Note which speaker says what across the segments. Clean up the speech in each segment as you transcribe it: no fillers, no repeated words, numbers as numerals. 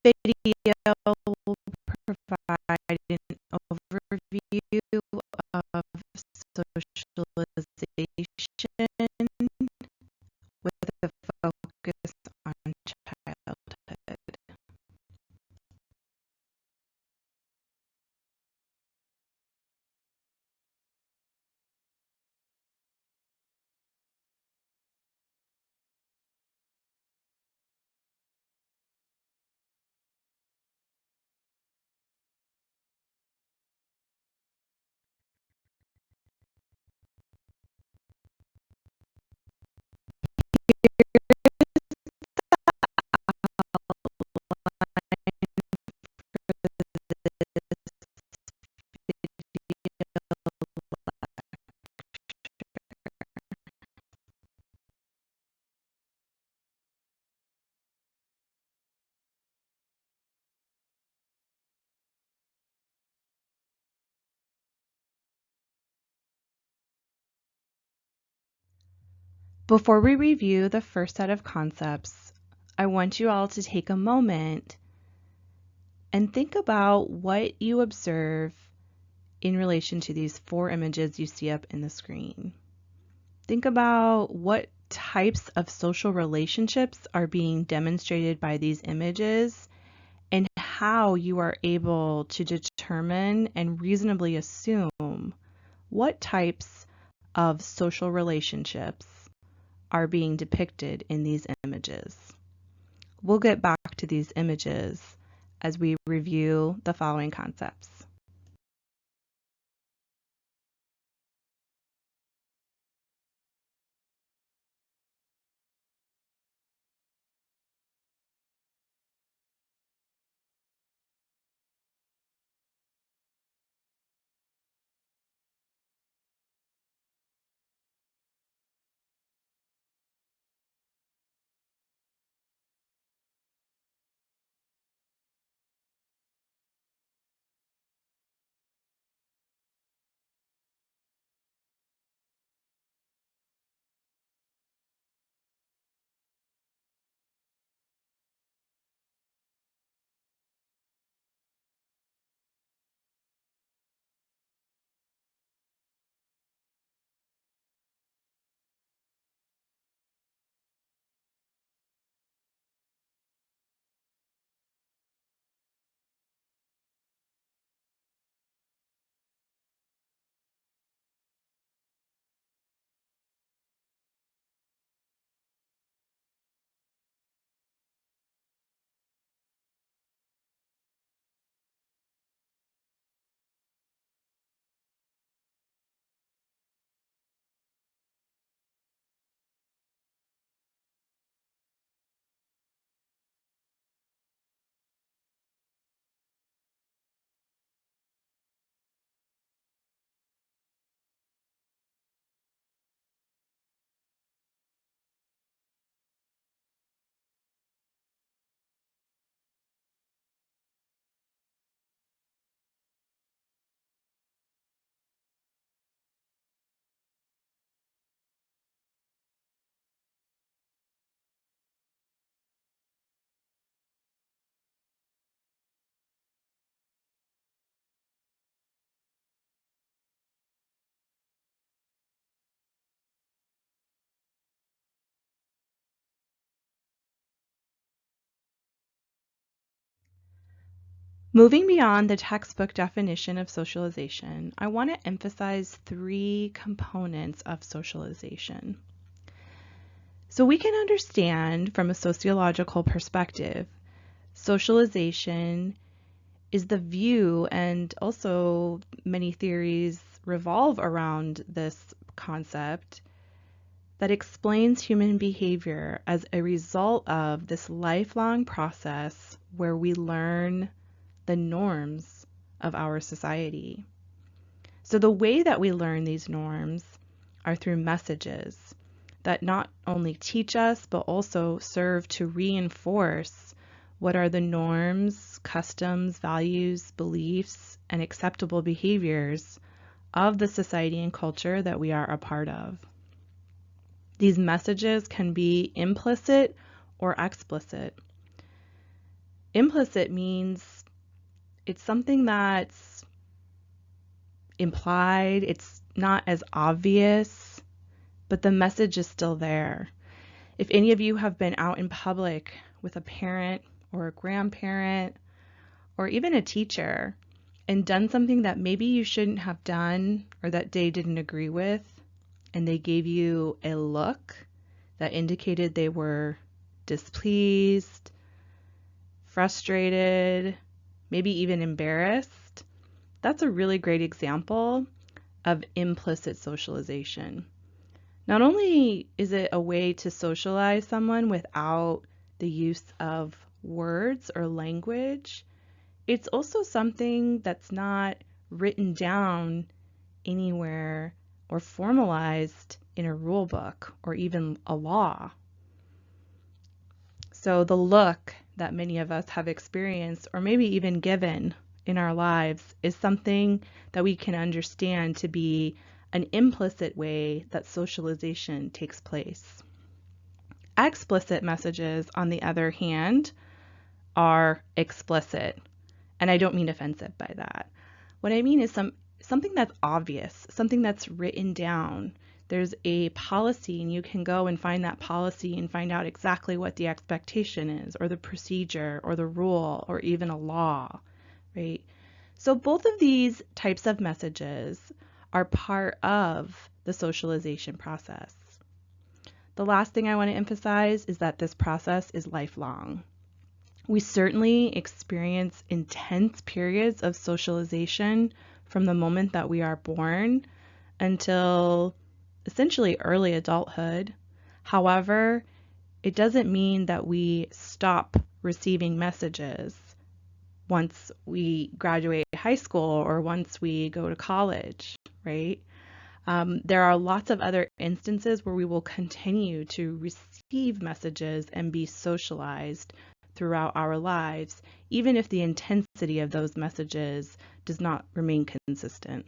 Speaker 1: video will provide an overview of socialization with a focus on childhood. Before we review the first set of concepts, I want you all to take a moment and think about what you observe in relation to these 4 images you see up in the screen. Think about what types of social relationships are being demonstrated by these images and how you are able to determine and reasonably assume what types of social relationships are being depicted in these images. We'll get back to these images as we review the following concepts. Moving beyond the textbook definition of socialization, I want to emphasize 3 components of socialization. So we can understand from a sociological perspective, socialization is the view, and also many theories revolve around this concept, that explains human behavior as a result of this lifelong process where we learn the norms of our society. So the way that we learn these norms are through messages that not only teach us, but also serve to reinforce what are the norms, customs, values, beliefs, and acceptable behaviors of the society and culture that we are a part of. These messages can be implicit or explicit. Implicit means it's something that's implied, it's not as obvious, but the message is still there. If any of you have been out in public with a parent or a grandparent or even a teacher and done something that maybe you shouldn't have done or that they didn't agree with, and they gave you a look that indicated they were displeased, frustrated, maybe even embarrassed, that's a really great example of implicit socialization. Not only is it a way to socialize someone without the use of words or language, it's also something that's not written down anywhere or formalized in a rule book or even a law. So the look that many of us have experienced or maybe even given in our lives is something that we can understand to be an implicit way that socialization takes place. Explicit messages, on the other hand, are explicit. And I don't mean offensive by that. What I mean is something that's obvious, something that's written down. There's a policy, and you can go and find that policy and find out exactly what the expectation is, or the procedure, or the rule, or even a law, right? So both of these types of messages are part of the socialization process. The last thing I want to emphasize is that this process is lifelong. We certainly experience intense periods of socialization from the moment that we are born until essentially early adulthood. However, it doesn't mean that we stop receiving messages once we graduate high school or once we go to college, right? There are lots of other instances where we will continue to receive messages and be socialized throughout our lives, even if the intensity of those messages does not remain consistent.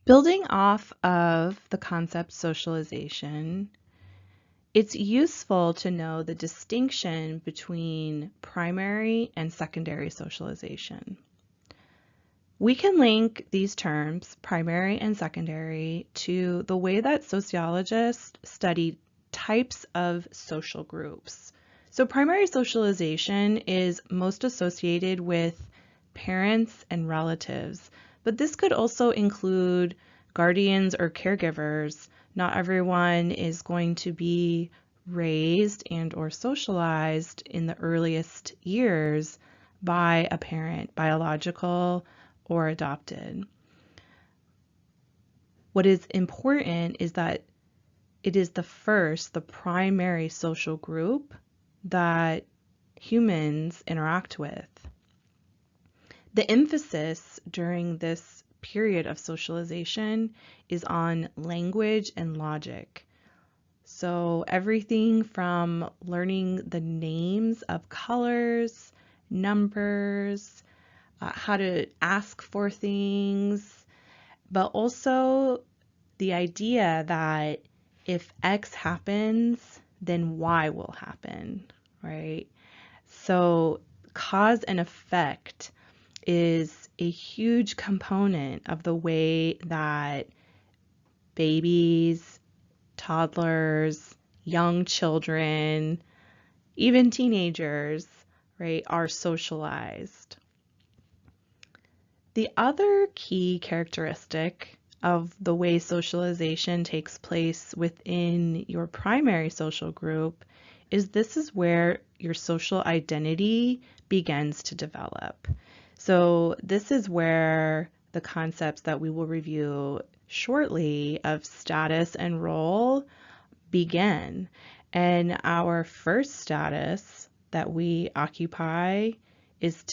Speaker 1: Building off of the concept socialization, it's useful to know the distinction between primary and secondary socialization. We can link these terms, primary and secondary, to the way that sociologists study types of social groups. So primary socialization is most associated with parents and relatives, but this could also include guardians or caregivers. Not everyone is going to be raised and or socialized in the earliest years by a parent, biological or adopted. What is important is that it is the primary social group that humans interact with. The emphasis during this period of socialization is on language and logic. So everything from learning the names of colors, numbers, how to ask for things, but also the idea that if X happens, then Y will happen, right? So cause and effect is a huge component of the way that babies, toddlers, young children, even teenagers, right, are socialized. The other key characteristic of the way socialization takes place within your primary social group is this is where your social identity begins to develop. So this is where the concepts that we will review shortly of status and role begin. And our first status that we occupy is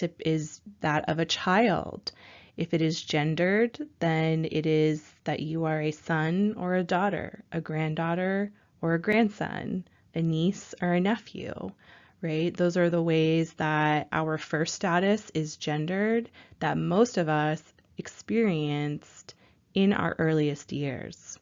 Speaker 1: that of a child. If it is gendered, then it is that you are a son or a daughter, a granddaughter or a grandson, a niece or a nephew, right? Those are the ways that our first status is gendered that most of us experienced in our earliest years.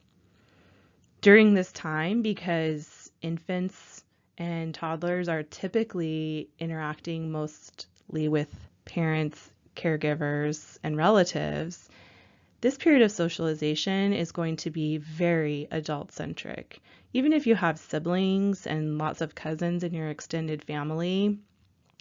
Speaker 1: During this time, because infants and toddlers are typically interacting mostly with parents, caregivers, and relatives, this period of socialization is going to be very adult-centric. Even if you have siblings and lots of cousins in your extended family,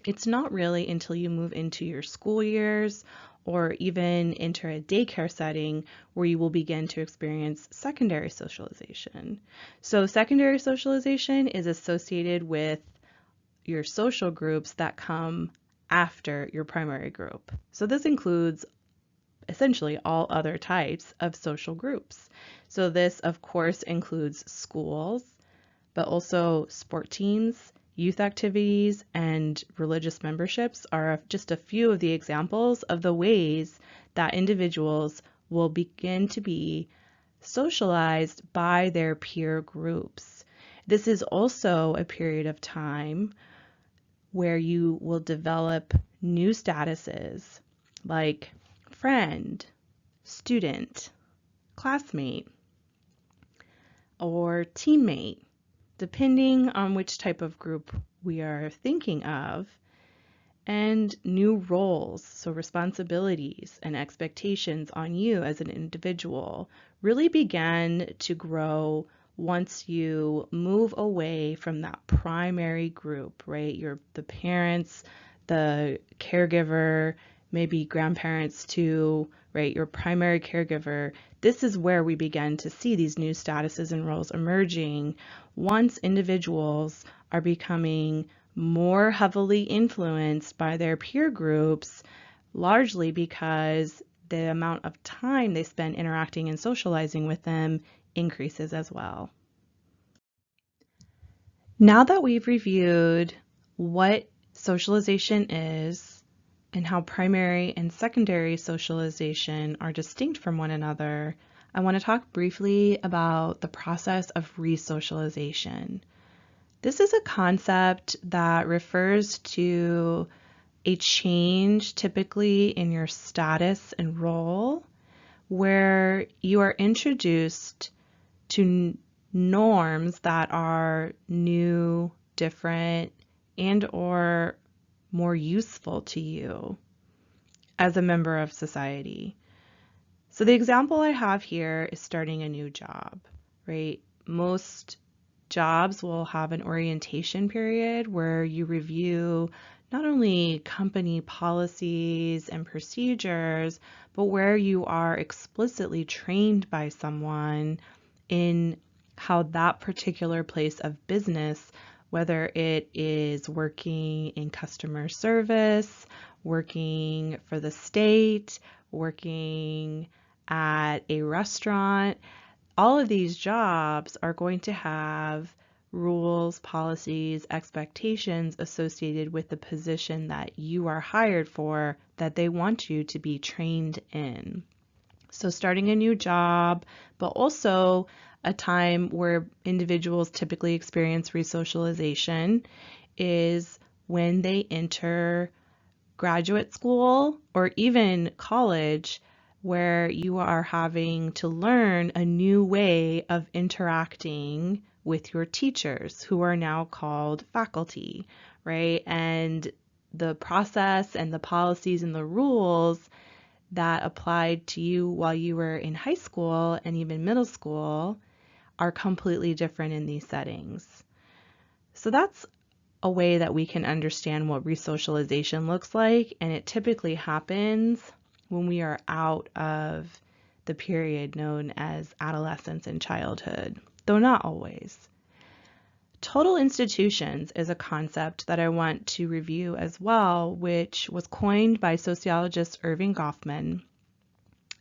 Speaker 1: it's not really until you move into your school years or even enter a daycare setting where you will begin to experience secondary socialization. So secondary socialization is associated with your social groups that come after your primary group. So this includes essentially all other types of social groups. So this, of course, includes schools, but also sport teams, youth activities, and religious memberships are just a few of the examples of the ways that individuals will begin to be socialized by their peer groups. This is also a period of time where you will develop new statuses like friend, student, classmate, or teammate, depending on which type of group we are thinking of, and new roles, so responsibilities and expectations on you as an individual really begin to grow once you move away from that primary group, right? The parents, the caregiver, maybe grandparents too, right? Your primary caregiver. This is where we begin to see these new statuses and roles emerging once individuals are becoming more heavily influenced by their peer groups, largely because the amount of time they spend interacting and socializing with them increases as well. Now that we've reviewed what socialization is and how primary and secondary socialization are distinct from one another, I want to talk briefly about the process of resocialization. This is a concept that refers to a change typically in your status and role where you are introduced to norms that are new, different, and or more useful to you as a member of society. So the example I have here is starting a new job, right? Most jobs will have an orientation period where you review not only company policies and procedures, but where you are explicitly trained by someone in how that particular place of business, whether it is working in customer service, working for the state, working at a restaurant, all of these jobs are going to have rules, policies, expectations associated with the position that you are hired for that they want you to be trained in. So starting a new job, but also a time where individuals typically experience resocialization is when they enter graduate school or even college, where you are having to learn a new way of interacting with your teachers, who are now called faculty, right? And the process and the policies and the rules that applied to you while you were in high school and even middle school are completely different in these settings. So that's a way that we can understand what resocialization looks like, and it typically happens when we are out of the period known as adolescence and childhood, though not always. Total institutions is a concept that I want to review as well, which was coined by sociologist Irving Goffman.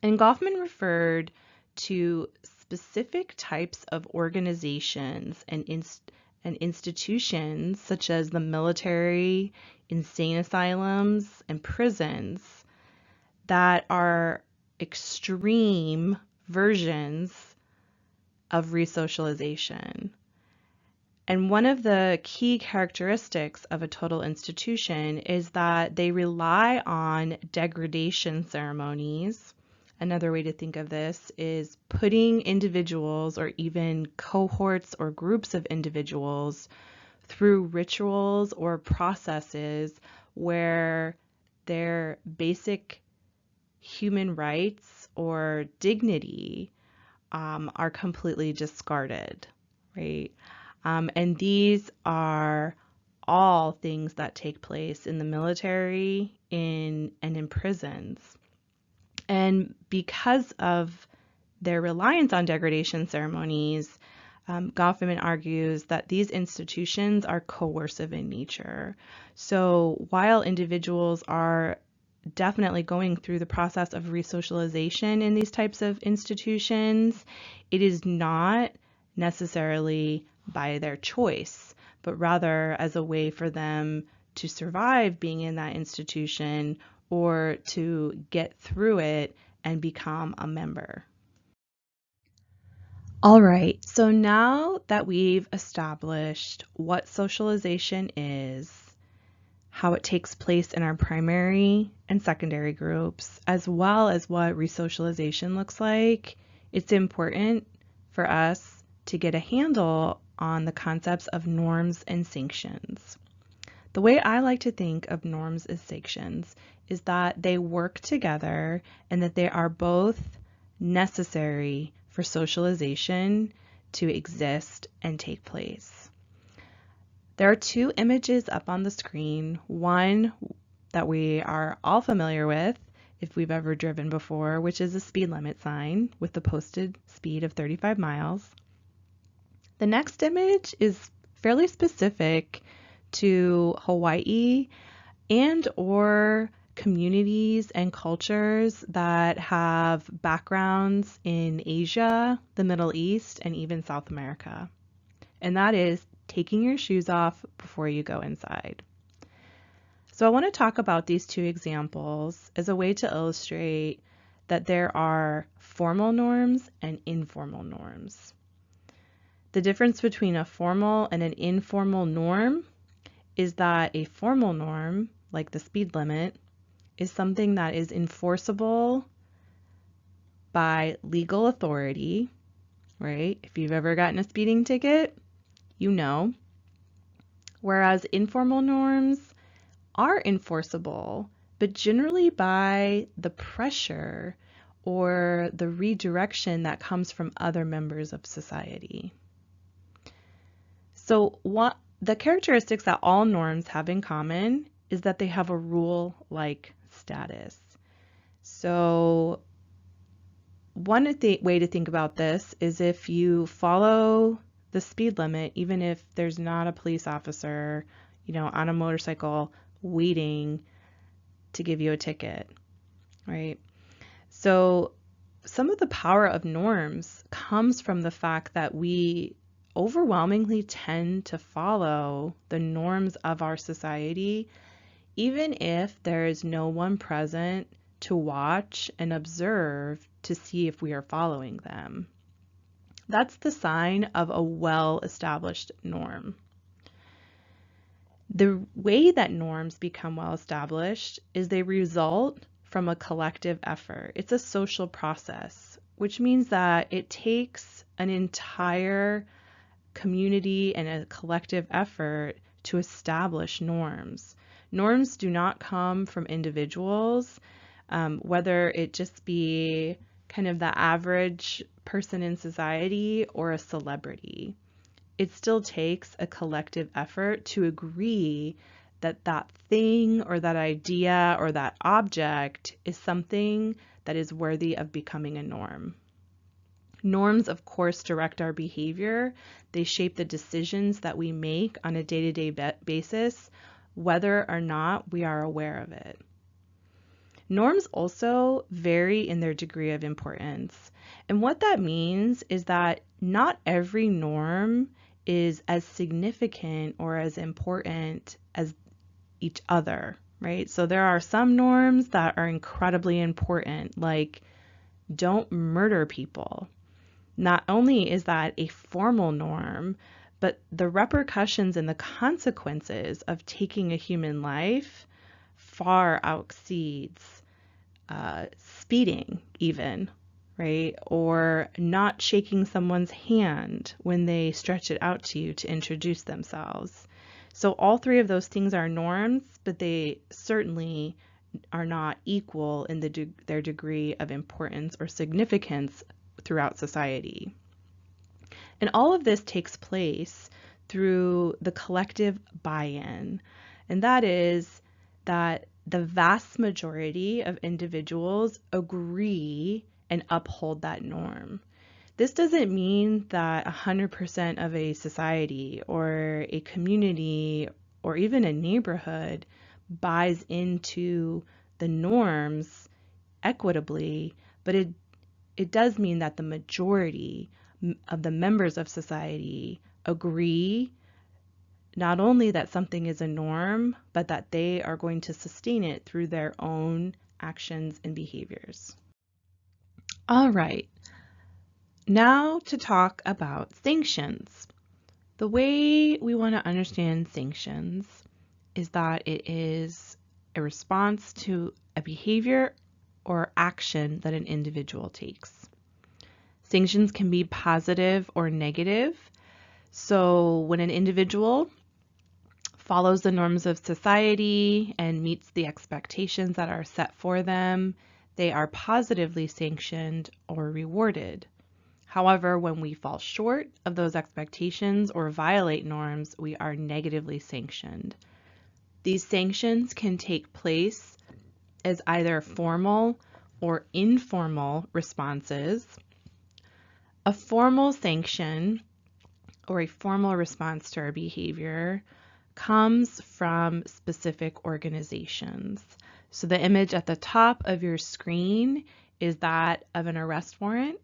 Speaker 1: And Goffman referred to specific types of organizations and institutions such as the military, insane asylums, and prisons that are extreme versions of resocialization. And one of the key characteristics of a total institution is that they rely on degradation ceremonies. Another way to think of this is putting individuals or even cohorts or groups of individuals through rituals or processes where their basic human rights or dignity are completely discarded, right? And these are all things that take place in the military and in prisons. And because of their reliance on degradation ceremonies, Goffman argues that these institutions are coercive in nature. So while individuals are definitely going through the process of resocialization in these types of institutions, it is not necessarily by their choice, but rather as a way for them to survive being in that institution or to get through it and become a member. All right, so now that we've established what socialization is, how it takes place in our primary and secondary groups, as well as what resocialization looks like, it's important for us to get a handle on the concepts of norms and sanctions. The way I like to think of norms as sanctions is that they work together and that they are both necessary for socialization to exist and take place. There are two images up on the screen, one that we are all familiar with if we've ever driven before, which is a speed limit sign with the posted speed of 35 miles. The next image is fairly specific to Hawaii and or communities and cultures that have backgrounds in Asia, the Middle East, and even South America. And that is taking your shoes off before you go inside. So I want to talk about these two examples as a way to illustrate that there are formal norms and informal norms. The difference between a formal and an informal norm is that a formal norm, like the speed limit, is something that is enforceable by legal authority, right? If you've ever gotten a speeding ticket, you know. Whereas informal norms are enforceable, but generally by the pressure or the redirection that comes from other members of society. So the characteristics that all norms have in common is that they have a rule-like status. So one way to think about this is if you follow the speed limit, even if there's not a police officer, on a motorcycle waiting to give you a ticket, right? So some of the power of norms comes from the fact that we overwhelmingly tend to follow the norms of our society, even if there is no one present to watch and observe to see if we are following them. That's the sign of a well-established norm. The way that norms become well-established is they result from a collective effort. It's a social process, which means that it takes an entire community and a collective effort to establish norms. Norms do not come from individuals, whether it just be kind of the average person in society or a celebrity. It still takes a collective effort to agree that that thing or that idea or that object is something that is worthy of becoming a norm. Norms, of course, direct our behavior. They shape the decisions that we make on a day-to-day basis, whether or not we are aware of it. Norms also vary in their degree of importance. And what that means is that not every norm is as significant or as important as each other, right? So there are some norms that are incredibly important, like don't murder people. Not only is that a formal norm, but the repercussions and the consequences of taking a human life far exceeds speeding even, right? Or not shaking someone's hand when they stretch it out to you to introduce themselves. So all three of those things are norms, but they certainly are not equal in their degree of importance or significance throughout society. And all of this takes place through the collective buy-in, and that is that the vast majority of individuals agree and uphold that norm. This doesn't mean that 100% of a society or a community or even a neighborhood buys into the norms equitably, but it does mean that the majority of the members of society agree not only that something is a norm, but that they are going to sustain it through their own actions and behaviors. All right, now to talk about sanctions. The way we want to understand sanctions is that it is a response to a behavior or action that an individual takes. Sanctions can be positive or negative. So when an individual follows the norms of society and meets the expectations that are set for them, they are positively sanctioned or rewarded. However, when we fall short of those expectations or violate norms, we are negatively sanctioned. These sanctions can take place as either formal or informal responses. A formal sanction or a formal response to our behavior comes from specific organizations. So the image at the top of your screen is that of an arrest warrant.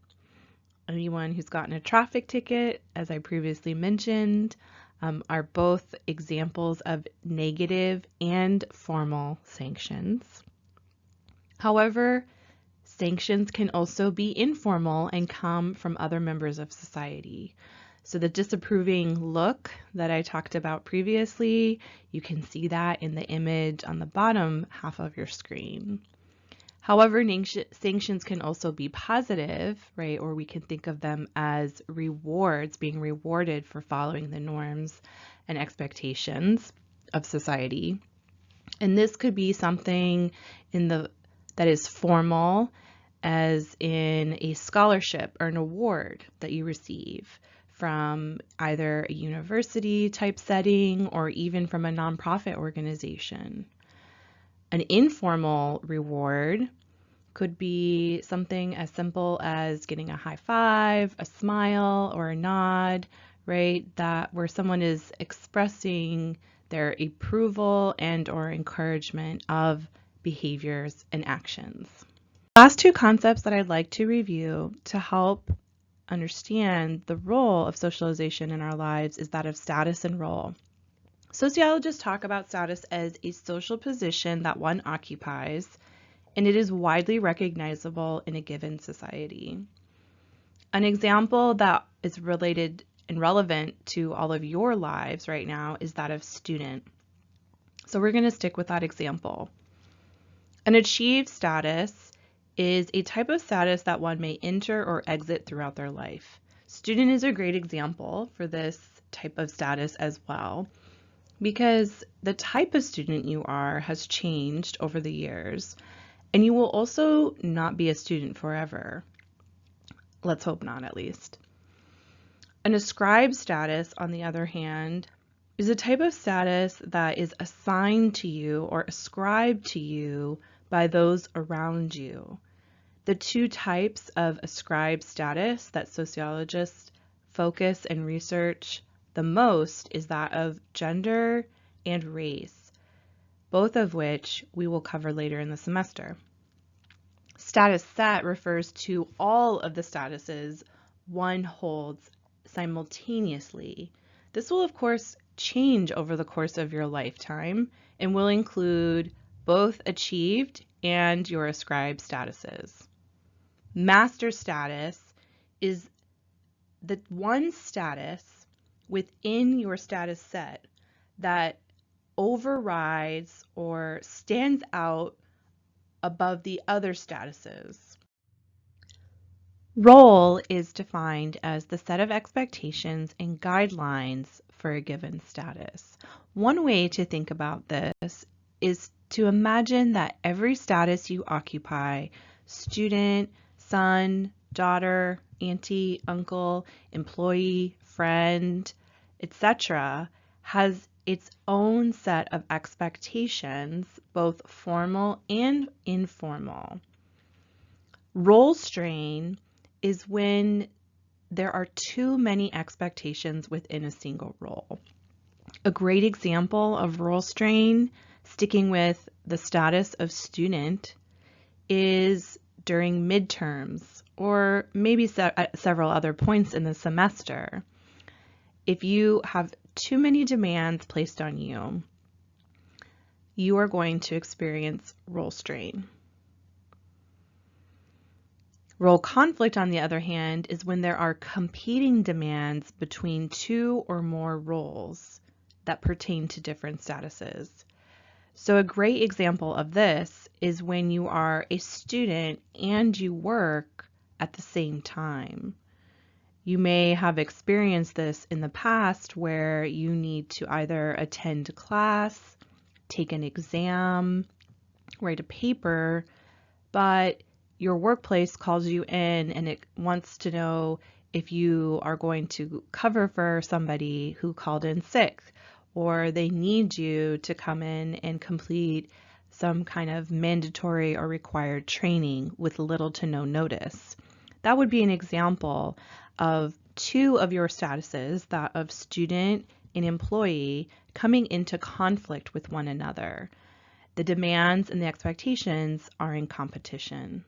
Speaker 1: Anyone who's gotten a traffic ticket, as I previously mentioned, are both examples of negative and formal sanctions. However, sanctions can also be informal and come from other members of society. So the disapproving look that I talked about previously, you can see that in the image on the bottom half of your screen. However, sanctions can also be positive, right? Or we can think of them as rewards, being rewarded for following the norms and expectations of society. And this could be something that is formal, as in a scholarship or an award that you receive from either a university type setting or even from a nonprofit organization. An informal reward could be something as simple as getting a high five, a smile, or a nod, right? Where someone is expressing their approval and or encouragement of behaviors and actions. Last two concepts that I'd like to review to help understand the role of socialization in our lives is that of status and role. Sociologists talk about status as a social position that one occupies, and it is widely recognizable in a given society. An example that is related and relevant to all of your lives right now is that of student. So we're going to stick with that example. An achieved status is a type of status that one may enter or exit throughout their life. Student is a great example for this type of status as well, because the type of student you are has changed over the years, and you will also not be a student forever. Let's hope not, at least. An ascribed status, on the other hand, is a type of status that is assigned to you or ascribed to you by those around you. The two types of ascribed status that sociologists focus and research the most is that of gender and race, both of which we will cover later in the semester. Status set refers to all of the statuses one holds simultaneously. This will, of course, change over the course of your lifetime and will include both achieved and your ascribed statuses. Master status is the one status within your status set that overrides or stands out above the other statuses. Role is defined as the set of expectations and guidelines for a given status. One way to think about this is to imagine that every status you occupy, student, son, daughter, auntie, uncle, employee, friend, etc., has its own set of expectations, both formal and informal. Role strain is when there are too many expectations within a single role. A great example of role strain, sticking with the status of student, is during midterms or maybe several other points in the semester. If you have too many demands placed on you, you are going to experience role strain. Role conflict, on the other hand, is when there are competing demands between two or more roles that pertain to different statuses. So a great example of this is when you are a student and you work at the same time. You may have experienced this in the past where you need to either attend class, take an exam, write a paper, but your workplace calls you in and it wants to know if you are going to cover for somebody who called in sick, or they need you to come in and complete some kind of mandatory or required training with little to no notice. That would be an example of two of your statuses, that of student and employee, coming into conflict with one another. The demands and the expectations are in competition.